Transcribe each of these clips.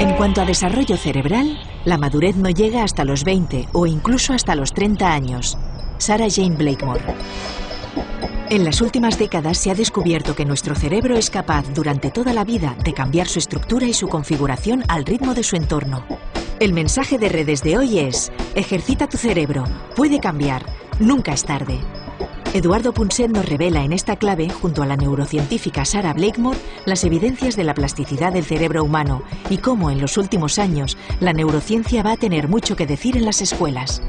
En cuanto a desarrollo cerebral, la madurez no llega hasta los 20 o incluso hasta los 30 años. Sarah Jane Blakemore. En las últimas décadas se ha descubierto que nuestro cerebro es capaz durante toda la vida de cambiar su estructura y su configuración al ritmo de su entorno. El mensaje de redes de hoy es: ejercita tu cerebro, puede cambiar, nunca es tarde. Eduardo Punset nos revela en esta clave, junto a la neurocientífica Sarah Blakemore, las evidencias de la plasticidad del cerebro humano y cómo en los últimos años la neurociencia va a tener mucho que decir en las escuelas.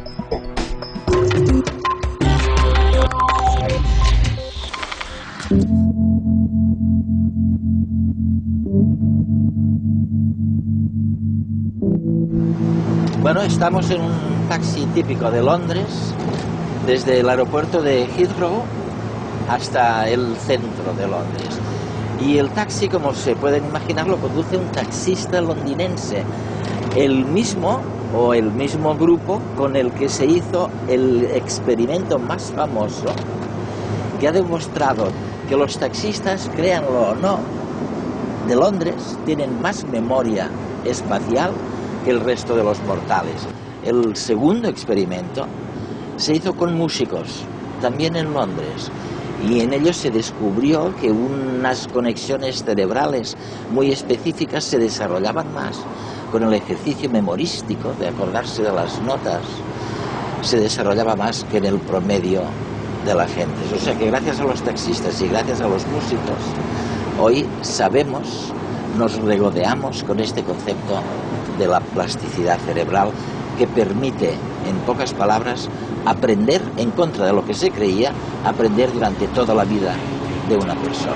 Bueno, estamos en un taxi típico de Londres, desde el aeropuerto de Heathrow hasta el centro de Londres. Y el taxi, como se pueden imaginar, lo conduce un taxista londinense, el mismo grupo con el que se hizo el experimento más famoso, que ha demostrado que los taxistas, créanlo o no, de Londres tienen más memoria espacial que el resto de los mortales. El segundo experimento se hizo con músicos, también en Londres, y en ellos se descubrió que unas conexiones cerebrales muy específicas se desarrollaban más con el ejercicio memorístico de acordarse de las notas, se desarrollaba más que en el promedio de la gente. O sea que gracias a los taxistas y gracias a los músicos, hoy sabemos, nos regodeamos con este concepto de la plasticidad cerebral que permite, en pocas palabras, aprender en contra de lo que se creía, aprender durante toda la vida de una persona.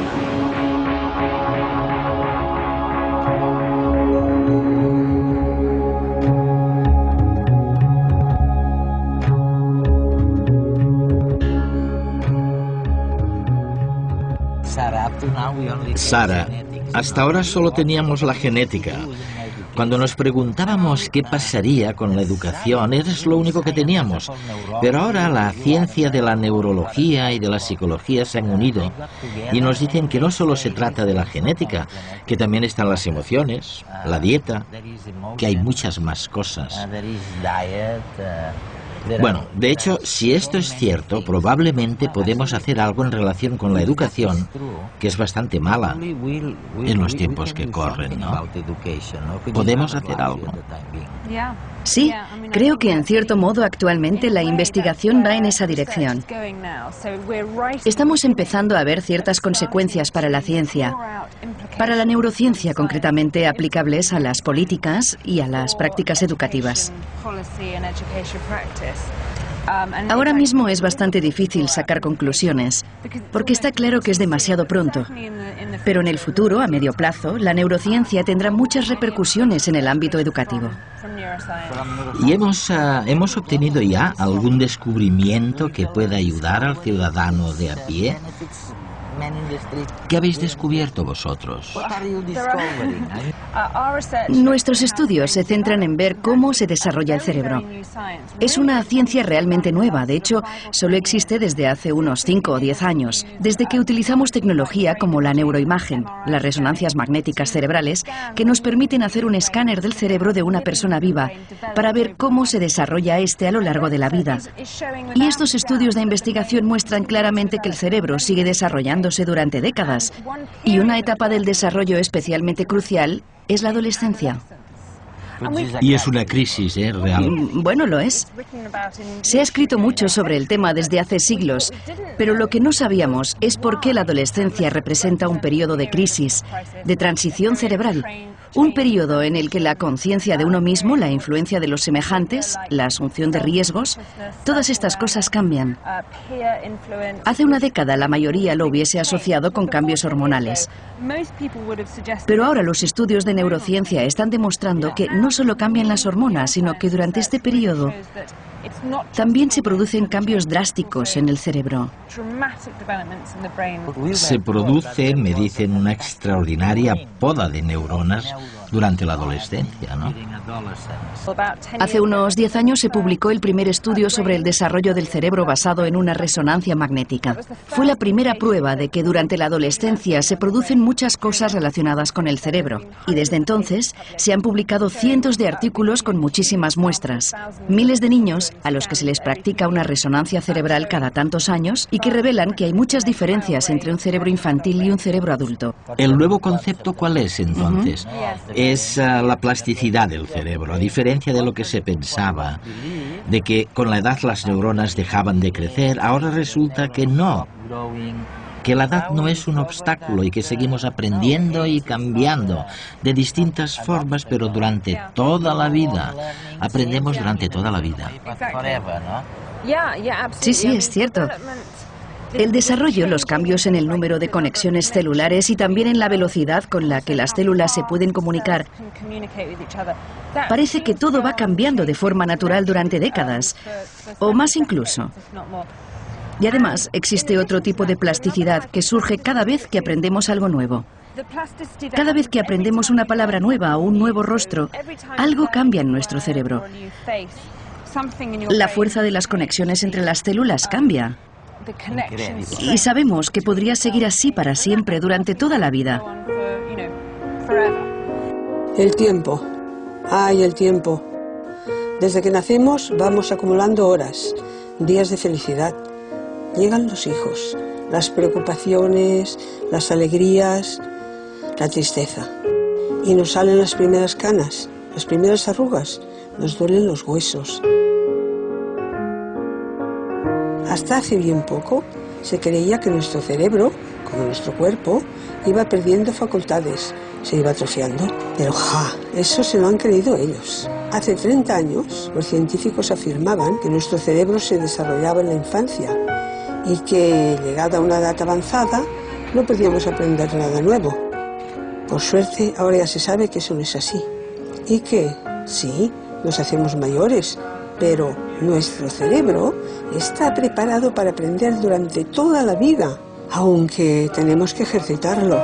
Sarah, hasta ahora solo teníamos la genética. Cuando nos preguntábamos qué pasaría con la educación, es lo único que teníamos. Pero ahora la ciencia de la neurología y de la psicología se han unido y nos dicen que no solo se trata de la genética, que también están las emociones, la dieta, que hay muchas más cosas. Bueno, de hecho, si esto es cierto, probablemente podemos hacer algo en relación con la educación, que es bastante mala en los tiempos que corren, ¿no? ¿Podemos hacer algo? Sí, creo que en cierto modo actualmente la investigación va en esa dirección. Estamos empezando a ver ciertas consecuencias para la ciencia, para la neurociencia concretamente aplicables a las políticas y a las prácticas educativas. Ahora mismo es bastante difícil sacar conclusiones, porque está claro que es demasiado pronto. Pero en el futuro, a medio plazo, la neurociencia tendrá muchas repercusiones en el ámbito educativo. ¿Y hemos obtenido ya algún descubrimiento que pueda ayudar al ciudadano de a pie? ¿Qué habéis descubierto vosotros? Nuestros estudios se centran en ver cómo se desarrolla el cerebro. Es una ciencia realmente nueva, de hecho, solo existe desde hace unos 5 o 10 años, desde que utilizamos tecnología como la neuroimagen, las resonancias magnéticas cerebrales, que nos permiten hacer un escáner del cerebro de una persona viva, para ver cómo se desarrolla este a lo largo de la vida. Y estos estudios de investigación muestran claramente que el cerebro sigue desarrollándose durante décadas, y una etapa del desarrollo especialmente crucial es la adolescencia. Y es una crisis, real. Bueno, lo es. Se ha escrito mucho sobre el tema desde hace siglos, pero lo que no sabíamos es por qué la adolescencia representa un periodo de crisis, de transición cerebral. Un periodo en el que la conciencia de uno mismo, la influencia de los semejantes, la asunción de riesgos, todas estas cosas cambian. Hace una década la mayoría lo hubiese asociado con cambios hormonales. Pero ahora los estudios de neurociencia están demostrando que no solo cambian las hormonas, sino que durante este periodo también se producen cambios drásticos en el cerebro. Se produce, me dicen, una extraordinaria poda de neuronas durante la adolescencia, ¿no? Hace unos 10 años se publicó el primer estudio sobre el desarrollo del cerebro basado en una resonancia magnética. Fue la primera prueba de que durante la adolescencia se producen muchas cosas relacionadas con el cerebro. Y desde entonces se han publicado cientos de artículos con muchísimas muestras. Miles de niños a los que se les practica una resonancia cerebral cada tantos años y que revelan que hay muchas diferencias entre un cerebro infantil y un cerebro adulto. ¿El nuevo concepto cuál es entonces? Es la plasticidad del cerebro, a diferencia de lo que se pensaba, de que con la edad las neuronas dejaban de crecer. Ahora resulta que no, que la edad no es un obstáculo y que seguimos aprendiendo y cambiando de distintas formas, pero durante toda la vida. Aprendemos durante toda la vida. Sí, sí, es cierto. El desarrollo, los cambios en el número de conexiones celulares y también en la velocidad con la que las células se pueden comunicar. Parece que todo va cambiando de forma natural durante décadas, o más incluso. Y además existe otro tipo de plasticidad que surge cada vez que aprendemos algo nuevo. Cada vez que aprendemos una palabra nueva o un nuevo rostro, algo cambia en nuestro cerebro. La fuerza de las conexiones entre las células cambia. Y sabemos que podría seguir así para siempre, durante toda la vida. El tiempo. ¡Ay, el tiempo! Desde que nacemos vamos acumulando horas, días de felicidad. Llegan los hijos, las preocupaciones, las alegrías, la tristeza. Y nos salen las primeras canas, las primeras arrugas, nos duelen los huesos. Hasta hace bien poco se creía que nuestro cerebro, como nuestro cuerpo, iba perdiendo facultades, se iba atrofiando. Pero eso se lo han creído ellos. Hace 30 años los científicos afirmaban que nuestro cerebro se desarrollaba en la infancia y que, llegada a una edad avanzada, no podíamos aprender nada nuevo. Por suerte, ahora ya se sabe que eso no es así. Y que, sí, nos hacemos mayores, pero nuestro cerebro está preparado para aprender durante toda la vida, aunque tenemos que ejercitarlo.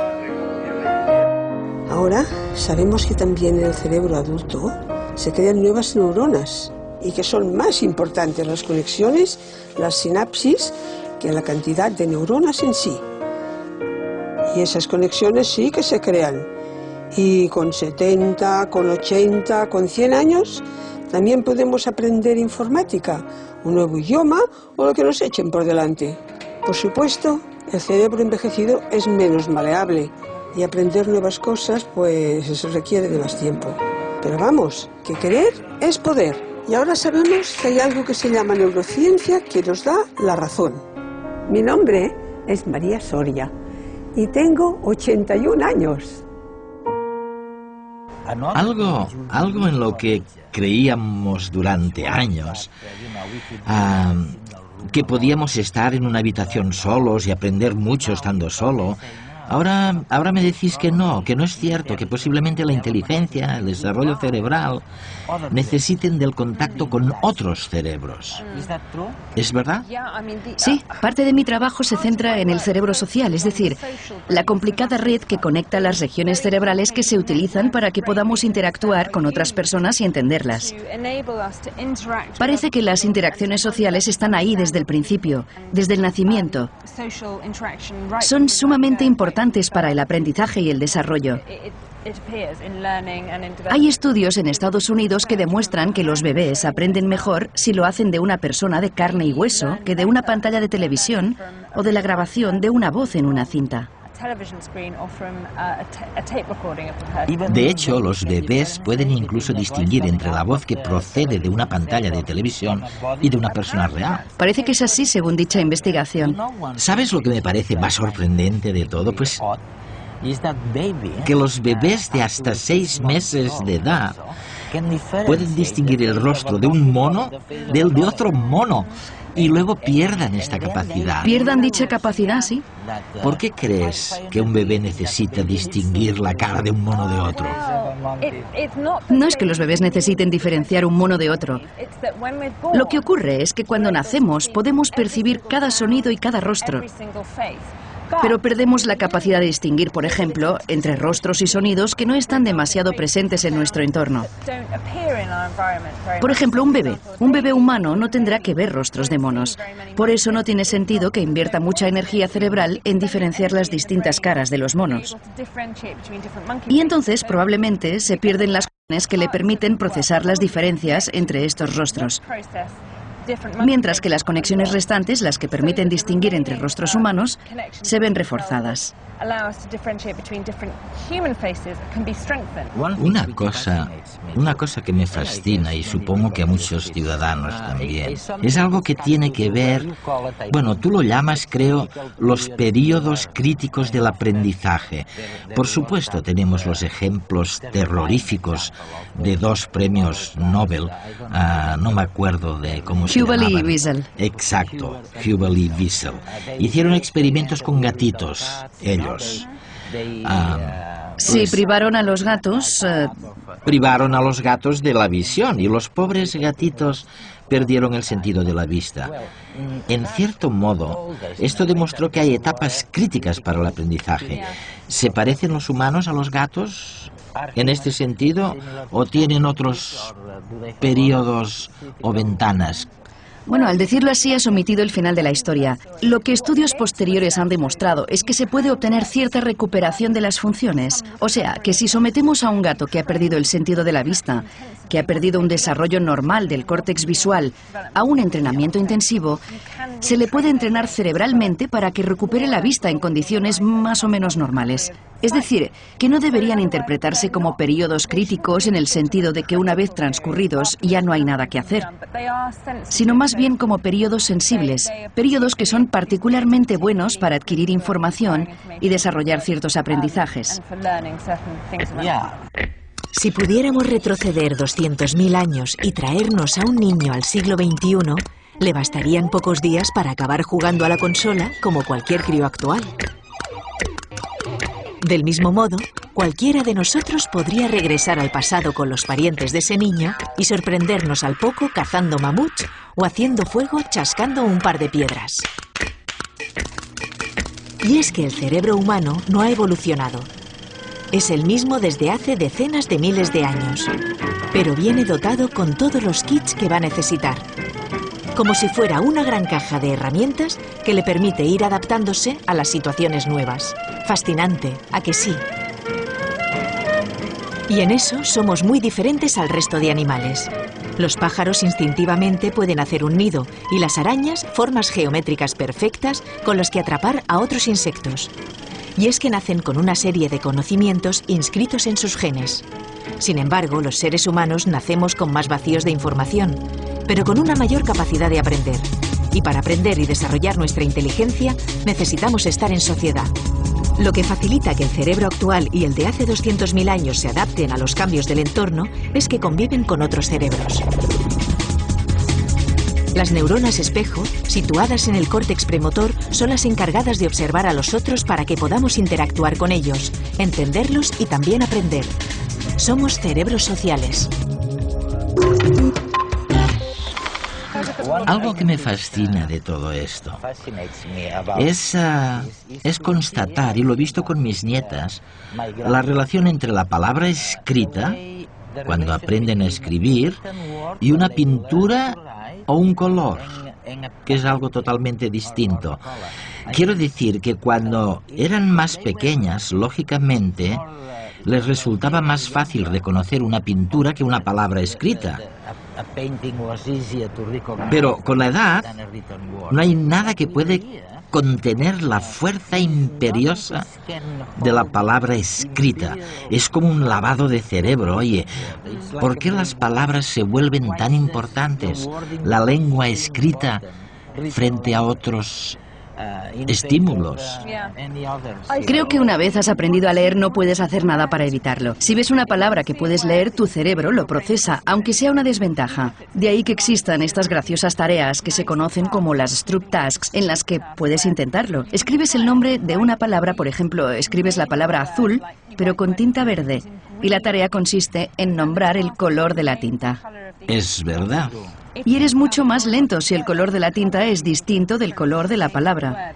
Ahora sabemos que también en el cerebro adulto se crean nuevas neuronas y que son más importantes las conexiones, las sinapsis, que la cantidad de neuronas en sí. Y esas conexiones sí que se crean. Y con 70, con 80, con 100 años también podemos aprender informática, un nuevo idioma o lo que nos echen por delante. Por supuesto, el cerebro envejecido es menos maleable y aprender nuevas cosas pues eso requiere de más tiempo. Pero vamos, que querer es poder. Y ahora sabemos que hay algo que se llama neurociencia que nos da la razón. Mi nombre es María Soria y tengo 81 años. Algo en lo que creíamos durante años, que podíamos estar en una habitación solos y aprender mucho estando solo. Ahora me decís que no es cierto, que posiblemente la inteligencia, el desarrollo cerebral necesiten del contacto con otros cerebros. ¿Es verdad? Sí, parte de mi trabajo se centra en el cerebro social, es decir, la complicada red que conecta las regiones cerebrales que se utilizan para que podamos interactuar con otras personas y entenderlas. Parece que las interacciones sociales están ahí desde el principio, desde el nacimiento. Son sumamente importantes para el aprendizaje y el desarrollo. Hay estudios en Estados Unidos que demuestran que los bebés aprenden mejor si lo hacen de una persona de carne y hueso que de una pantalla de televisión o de la grabación de una voz en una cinta. De hecho, los bebés pueden incluso distinguir entre la voz que procede de una pantalla de televisión y de una persona real. Parece que es así, según dicha investigación. ¿Sabes lo que me parece más sorprendente de todo? Pues que los bebés de hasta 6 meses de edad pueden distinguir el rostro de un mono del de otro mono y luego pierdan esta capacidad. ¿Pierdan dicha capacidad, sí? ¿Por qué crees que un bebé necesita distinguir la cara de un mono de otro? No es que los bebés necesiten diferenciar un mono de otro. Lo que ocurre es que cuando nacemos podemos percibir cada sonido y cada rostro. Pero perdemos la capacidad de distinguir, por ejemplo, entre rostros y sonidos que no están demasiado presentes en nuestro entorno. Por ejemplo, un bebé humano no tendrá que ver rostros de monos. Por eso no tiene sentido que invierta mucha energía cerebral en diferenciar las distintas caras de los monos. Y entonces probablemente se pierden las conexiones que le permiten procesar las diferencias entre estos rostros. Mientras que las conexiones restantes, las que permiten distinguir entre rostros humanos, se ven reforzadas. Una cosa que me fascina, y supongo que a muchos ciudadanos también, es algo que tiene que ver, bueno, tú lo llamas, creo, los periodos críticos del aprendizaje. Por supuesto, tenemos los ejemplos terroríficos de 2 premios Nobel, no me acuerdo de cómo se llamaban. Hubel y Wiesel. Exacto, Hubel y Wiesel. Hicieron experimentos con gatitos, ellos. Sí, privaron a los gatos. Privaron a los gatos de la visión y los pobres gatitos perdieron el sentido de la vista. En cierto modo, esto demostró que hay etapas críticas para el aprendizaje. ¿Se parecen los humanos a los gatos en este sentido o tienen otros periodos o ventanas? Bueno, al decirlo así, has omitido el final de la historia. Lo que estudios posteriores han demostrado es que se puede obtener cierta recuperación de las funciones. O sea, que si sometemos a un gato que ha perdido el sentido de la vista, que ha perdido un desarrollo normal del córtex visual, a un entrenamiento intensivo, se le puede entrenar cerebralmente para que recupere la vista en condiciones más o menos normales. Es decir, que no deberían interpretarse como periodos críticos en el sentido de que una vez transcurridos ya no hay nada que hacer, sino más bien como periodos sensibles, periodos que son particularmente buenos para adquirir información y desarrollar ciertos aprendizajes. Si pudiéramos retroceder 200.000 años y traernos a un niño al siglo XXI, le bastarían pocos días para acabar jugando a la consola como cualquier crío actual. Del mismo modo, cualquiera de nosotros podría regresar al pasado con los parientes de ese niño y sorprendernos al poco cazando mamuts o haciendo fuego chascando un par de piedras. Y es que el cerebro humano no ha evolucionado. Es el mismo desde hace decenas de miles de años, pero viene dotado con todos los kits que va a necesitar. Como si fuera una gran caja de herramientas que le permite ir adaptándose a las situaciones nuevas. Fascinante, ¿a que sí? Y en eso somos muy diferentes al resto de animales. Los pájaros instintivamente pueden hacer un nido y las arañas formas geométricas perfectas con los que atrapar a otros insectos. Y es que nacen con una serie de conocimientos inscritos en sus genes. Sin embargo, los seres humanos nacemos con más vacíos de información, pero con una mayor capacidad de aprender. Y para aprender y desarrollar nuestra inteligencia, necesitamos estar en sociedad. Lo que facilita que el cerebro actual y el de hace 200.000 años se adapten a los cambios del entorno es que conviven con otros cerebros. Las neuronas espejo, situadas en el córtex premotor, son las encargadas de observar a los otros para que podamos interactuar con ellos, entenderlos y también aprender. Somos cerebros sociales. Algo que me fascina de todo esto es constatar, y lo he visto con mis nietas, la relación entre la palabra escrita, cuando aprenden a escribir, y una pintura o un color, que es algo totalmente distinto. Quiero decir que cuando eran más pequeñas, lógicamente, les resultaba más fácil reconocer una pintura que una palabra escrita. Pero con la edad no hay nada que puede contener la fuerza imperiosa de la palabra escrita. Es como un lavado de cerebro. Oye, ¿por qué las palabras se vuelven tan importantes? La lengua escrita frente a otros estímulos. Creo que una vez has aprendido a leer no puedes hacer nada para evitarlo. Si ves una palabra que puedes leer, tu cerebro lo procesa, aunque sea una desventaja. De ahí que existan estas graciosas tareas que se conocen como las Stroop Tasks, en las que puedes intentarlo. Escribes el nombre de una palabra, por ejemplo, escribes la palabra azul, pero con tinta verde. Y la tarea consiste en nombrar el color de la tinta. Es verdad. Y eres mucho más lento si el color de la tinta es distinto del color de la palabra.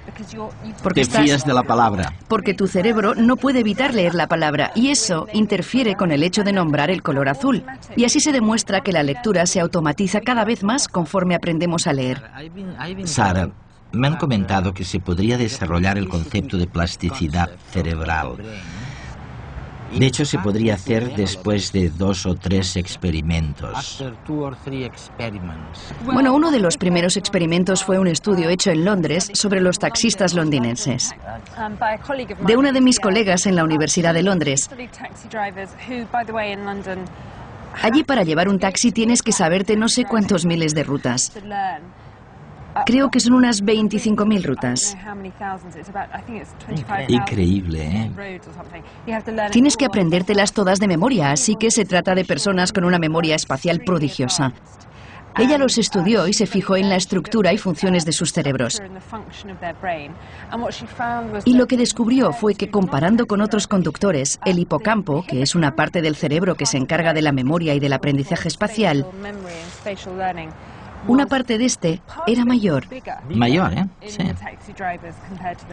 Te fías de la palabra. Porque tu cerebro no puede evitar leer la palabra y eso interfiere con el hecho de nombrar el color azul. Y así se demuestra que la lectura se automatiza cada vez más conforme aprendemos a leer. Sara, me han comentado que se podría desarrollar el concepto de plasticidad cerebral. De hecho, se podría hacer después de 2 o 3 experimentos. Bueno, uno de los primeros experimentos fue un estudio hecho en Londres sobre los taxistas londinenses. De una de mis colegas en la Universidad de Londres. Allí para llevar un taxi tienes que saberte no sé cuántos miles de rutas. Creo que son unas 25.000 rutas. Increíble, ¿eh? Tienes que aprendértelas todas de memoria, así que se trata de personas con una memoria espacial prodigiosa. Ella los estudió y se fijó en la estructura y funciones de sus cerebros. Y lo que descubrió fue que comparando con otros conductores, el hipocampo, que es una parte del cerebro que se encarga de la memoria y del aprendizaje espacial, una parte de este era mayor. Mayor, ¿eh? Sí.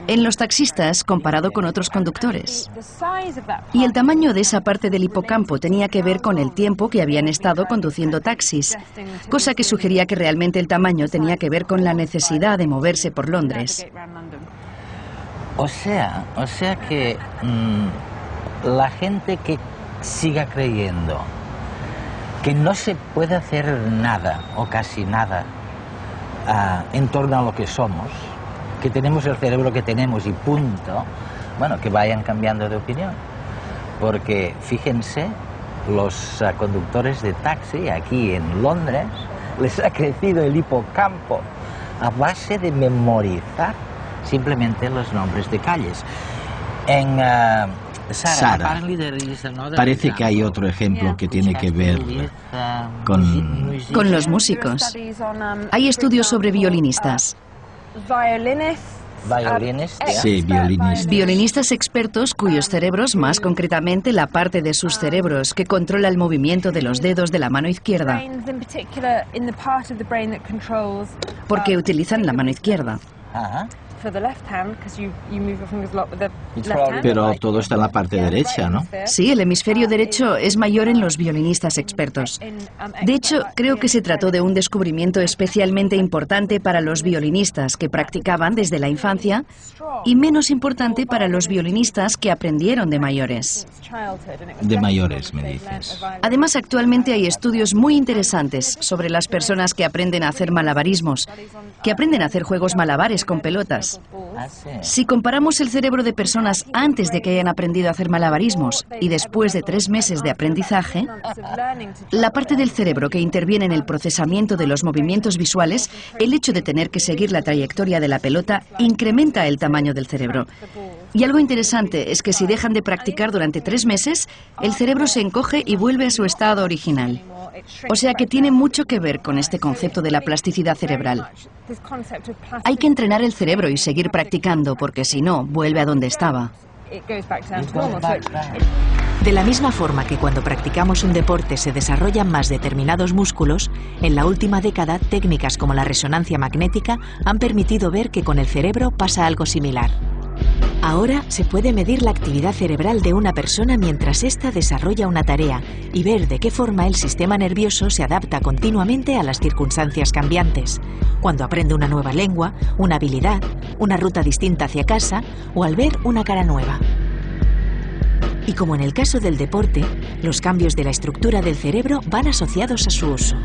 En los taxistas comparado con otros conductores. Y el tamaño de esa parte del hipocampo tenía que ver con el tiempo que habían estado conduciendo taxis, cosa que sugería que realmente el tamaño tenía que ver con la necesidad de moverse por Londres. O sea que la gente que siga creyendo que no se puede hacer nada o casi nada en torno a lo que somos, que tenemos el cerebro que tenemos y punto, bueno, que vayan cambiando de opinión. Porque fíjense, los conductores de taxi aquí en Londres les ha crecido el hipocampo a base de memorizar simplemente los nombres de calles. Sara, parece que hay otro ejemplo que tiene que ver con los músicos. Hay estudios sobre violinistas. Sí, violinistas. Violinistas expertos cuyos cerebros, más concretamente la parte de sus cerebros que controla el movimiento de los dedos de la mano izquierda, porque utilizan la mano izquierda. Pero todo está en la parte derecha, ¿no? Sí, el hemisferio derecho es mayor en los violinistas expertos. De hecho, creo que se trató de un descubrimiento especialmente importante para los violinistas que practicaban desde la infancia y menos importante para los violinistas que aprendieron de mayores. De mayores, me dices. Además, actualmente hay estudios muy interesantes sobre las personas que aprenden a hacer malabarismos, que aprenden a hacer juegos malabares con pelotas. Si comparamos el cerebro de personas antes de que hayan aprendido a hacer malabarismos y después de 3 meses de aprendizaje, la parte del cerebro que interviene en el procesamiento de los movimientos visuales, el hecho de tener que seguir la trayectoria de la pelota, incrementa el tamaño del cerebro. Y algo interesante es que si dejan de practicar durante 3 meses, el cerebro se encoge y vuelve a su estado original. O sea que tiene mucho que ver con este concepto de la plasticidad cerebral. Hay que entrenar el cerebro y seguir practicando, porque si no, vuelve a donde estaba. De la misma forma que cuando practicamos un deporte se desarrollan más determinados músculos, en la última década técnicas como la resonancia magnética han permitido ver que con el cerebro pasa algo similar. Ahora se puede medir la actividad cerebral de una persona mientras ésta desarrolla una tarea y ver de qué forma el sistema nervioso se adapta continuamente a las circunstancias cambiantes, cuando aprende una nueva lengua, una habilidad, una ruta distinta hacia casa o al ver una cara nueva. Y como en el caso del deporte, los cambios de la estructura del cerebro van asociados a su uso.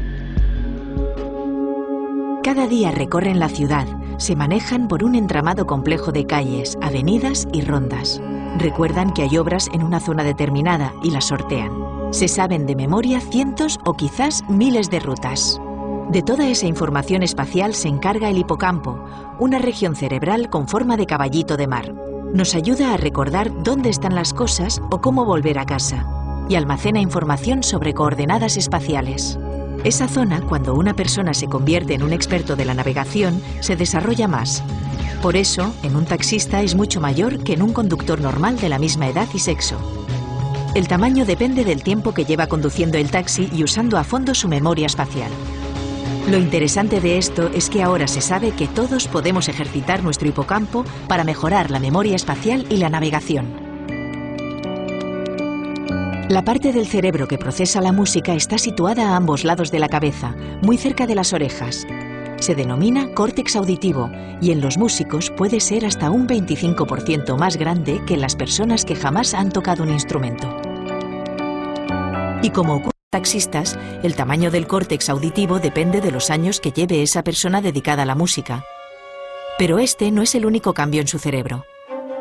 Cada día recorren la ciudad, se manejan por un entramado complejo de calles, avenidas y rondas. Recuerdan que hay obras en una zona determinada y las sortean. Se saben de memoria cientos o quizás miles de rutas. De toda esa información espacial se encarga el hipocampo, una región cerebral con forma de caballito de mar. Nos ayuda a recordar dónde están las cosas o cómo volver a casa, y almacena información sobre coordenadas espaciales. Esa zona, cuando una persona se convierte en un experto de la navegación, se desarrolla más. Por eso, en un taxista es mucho mayor que en un conductor normal de la misma edad y sexo. El tamaño depende del tiempo que lleva conduciendo el taxi y usando a fondo su memoria espacial. Lo interesante de esto es que ahora se sabe que todos podemos ejercitar nuestro hipocampo para mejorar la memoria espacial y la navegación. La parte del cerebro que procesa la música está situada a ambos lados de la cabeza, muy cerca de las orejas. Se denomina córtex auditivo y en los músicos puede ser hasta un 25% más grande que en las personas que jamás han tocado un instrumento. Y como ocurre con los taxistas, el tamaño del córtex auditivo depende de los años que lleve esa persona dedicada a la música. Pero este no es el único cambio en su cerebro.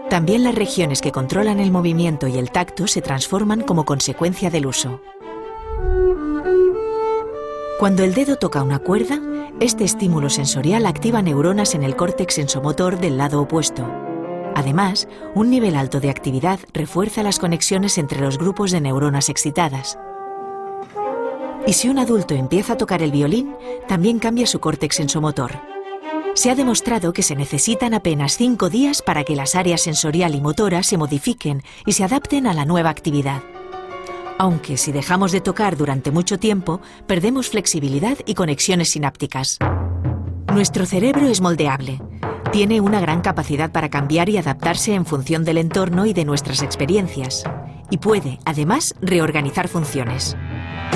También las regiones que controlan el movimiento y el tacto se transforman como consecuencia del uso. Cuando el dedo toca una cuerda, este estímulo sensorial activa neuronas en el córtex sensomotor del lado opuesto. Además, un nivel alto de actividad refuerza las conexiones entre los grupos de neuronas excitadas. Y si un adulto empieza a tocar el violín, también cambia su córtex sensomotor. Se ha demostrado que se necesitan apenas 5 días para que las áreas sensorial y motora se modifiquen y se adapten a la nueva actividad. Aunque si dejamos de tocar durante mucho tiempo, perdemos flexibilidad y conexiones sinápticas. Nuestro cerebro es moldeable. Tiene una gran capacidad para cambiar y adaptarse en función del entorno y de nuestras experiencias. Y puede, además, reorganizar funciones.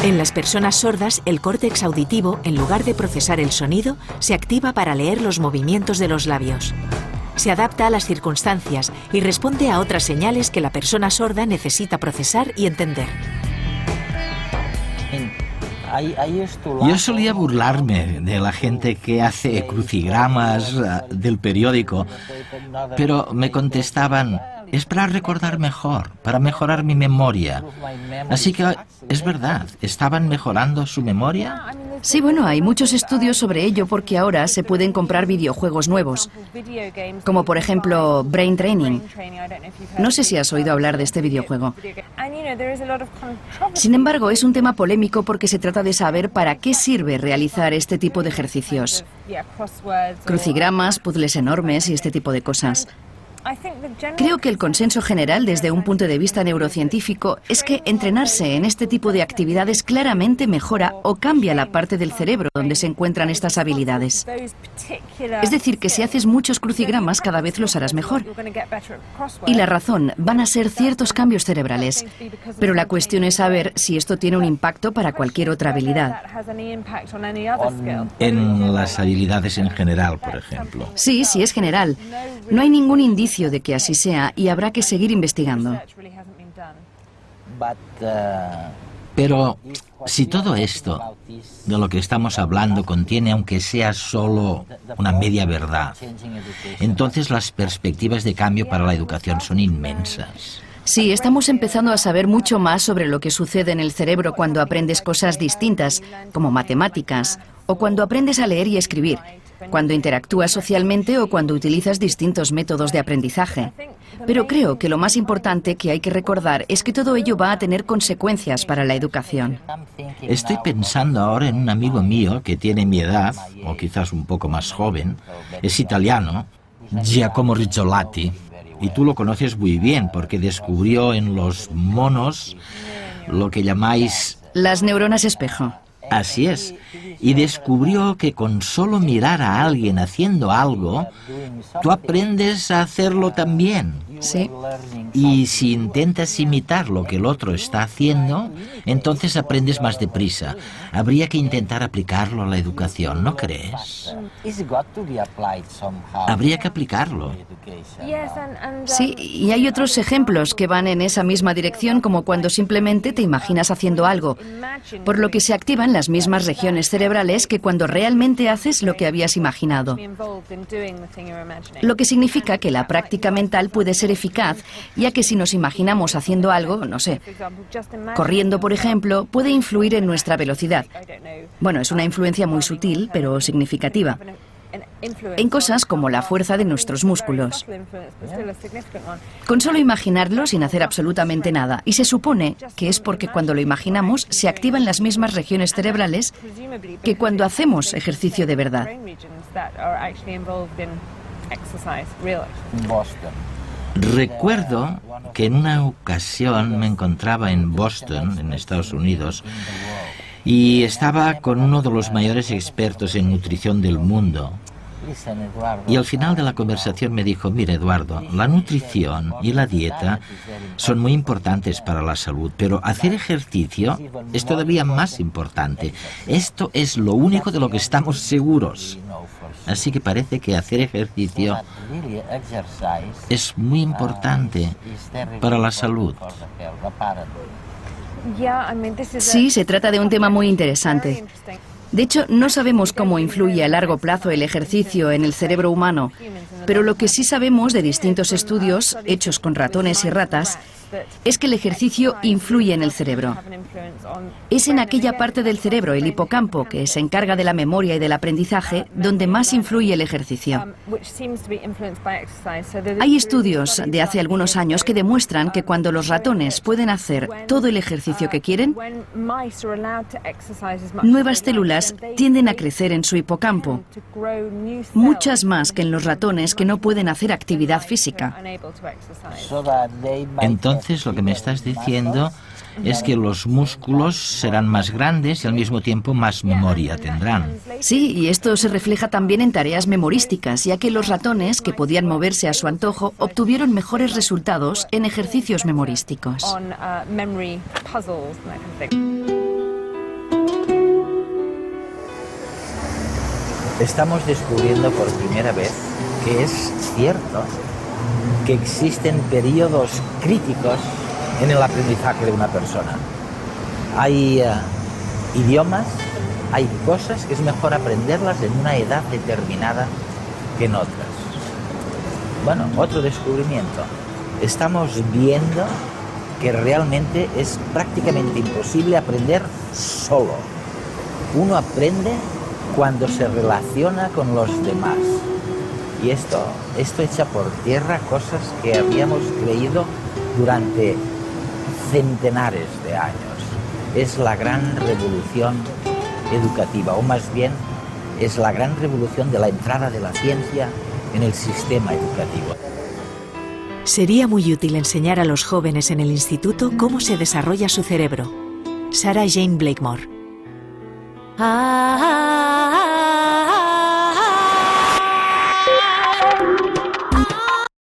En las personas sordas, el córtex auditivo, en lugar de procesar el sonido, se activa para leer los movimientos de los labios. Se adapta a las circunstancias y responde a otras señales que la persona sorda necesita procesar y entender. Yo solía burlarme de la gente que hace crucigramas del periódico, pero me contestaban: es para recordar mejor, para mejorar mi memoria. Así que es verdad, ¿estaban mejorando su memoria? Sí, bueno, hay muchos estudios sobre ello porque ahora se pueden comprar videojuegos nuevos, como por ejemplo Brain Training. No sé si has oído hablar de este videojuego. Sin embargo, es un tema polémico porque se trata de saber para qué sirve realizar este tipo de ejercicios. Crucigramas, puzzles enormes y este tipo de cosas. Creo que el consenso general desde un punto de vista neurocientífico es que entrenarse en este tipo de actividades claramente mejora o cambia la parte del cerebro donde se encuentran estas habilidades. Es decir, que si haces muchos crucigramas cada vez los harás mejor. Y la razón van a ser ciertos cambios cerebrales. Pero la cuestión es saber si esto tiene un impacto para cualquier otra habilidad. En las habilidades en general, por ejemplo. Sí, sí es general. No hay ningún indicio de que así sea y habrá que seguir investigando. Pero si todo esto de lo que estamos hablando contiene, aunque sea solo una media verdad, entonces las perspectivas de cambio para la educación son inmensas. Sí, estamos empezando a saber mucho más sobre lo que sucede en el cerebro cuando aprendes cosas distintas, como matemáticas, o cuando aprendes a leer y escribir, cuando interactúas socialmente o cuando utilizas distintos métodos de aprendizaje. Pero creo que lo más importante que hay que recordar es que todo ello va a tener consecuencias para la educación. Estoy pensando ahora en un amigo mío que tiene mi edad, o quizás un poco más joven, es italiano, Giacomo Rizzolatti, y tú lo conoces muy bien porque descubrió en los monos lo que llamáis... Las neuronas espejo. Así es. Y descubrió que con solo mirar a alguien haciendo algo, tú aprendes a hacerlo también. Sí. Y si intentas imitar lo que el otro está haciendo, entonces aprendes más deprisa. Habría que intentar aplicarlo a la educación, ¿no crees? Habría que aplicarlo. Sí, y hay otros ejemplos que van en esa misma dirección, como cuando simplemente te imaginas haciendo algo, por lo que se activan las mismas regiones cerebrales que cuando realmente haces lo que habías imaginado. Lo que significa que la práctica mental puede ser eficaz, ya que si nos imaginamos haciendo algo, no sé, corriendo por ejemplo, puede influir en nuestra velocidad. Bueno, es una influencia muy sutil, pero significativa. En cosas como la fuerza de nuestros músculos. Con solo imaginarlo sin hacer absolutamente nada. Y se supone que es porque cuando lo imaginamos se activan las mismas regiones cerebrales que cuando hacemos ejercicio de verdad. Recuerdo que en una ocasión me encontraba en Boston, en Estados Unidos, Y estaba con uno de los mayores expertos en nutrición del mundo. Y al final de la conversación me dijo: mira, Eduardo, la nutrición y la dieta son muy importantes para la salud, pero hacer ejercicio es todavía más importante. Esto es lo único de lo que estamos seguros. Así que parece que hacer ejercicio es muy importante para la salud. Sí, se trata de un tema muy interesante. De hecho, no sabemos cómo influye a largo plazo el ejercicio en el cerebro humano, pero lo que sí sabemos de distintos estudios hechos con ratones y ratas es que el ejercicio influye en el cerebro. Es en aquella parte del cerebro, el hipocampo, que se encarga de la memoria y del aprendizaje, donde más influye el ejercicio. Hay estudios de hace algunos años que demuestran que cuando los ratones pueden hacer todo el ejercicio que quieren, nuevas células tienden a crecer en su hipocampo, muchas más que en los ratones que no pueden hacer actividad física. Entonces, lo que me estás diciendo es que los músculos serán más grandes y al mismo tiempo más memoria tendrán. Sí, y esto se refleja también en tareas memorísticas, ya que los ratones, que podían moverse a su antojo, obtuvieron mejores resultados en ejercicios memorísticos. Estamos descubriendo por primera vez que es cierto que existen periodos críticos en el aprendizaje de una persona. Hay idiomas, hay cosas que es mejor aprenderlas en una edad determinada que en otras. Bueno, otro descubrimiento. Estamos viendo que realmente es prácticamente imposible aprender solo. Uno aprende cuando se relaciona con los demás. Y esto echa por tierra cosas que habíamos creído durante centenares de años. Es la gran revolución educativa, o más bien es la gran revolución de la entrada de la ciencia en el sistema educativo. Sería muy útil enseñar a los jóvenes en el instituto cómo se desarrolla su cerebro. Sarah Jane Blakemore.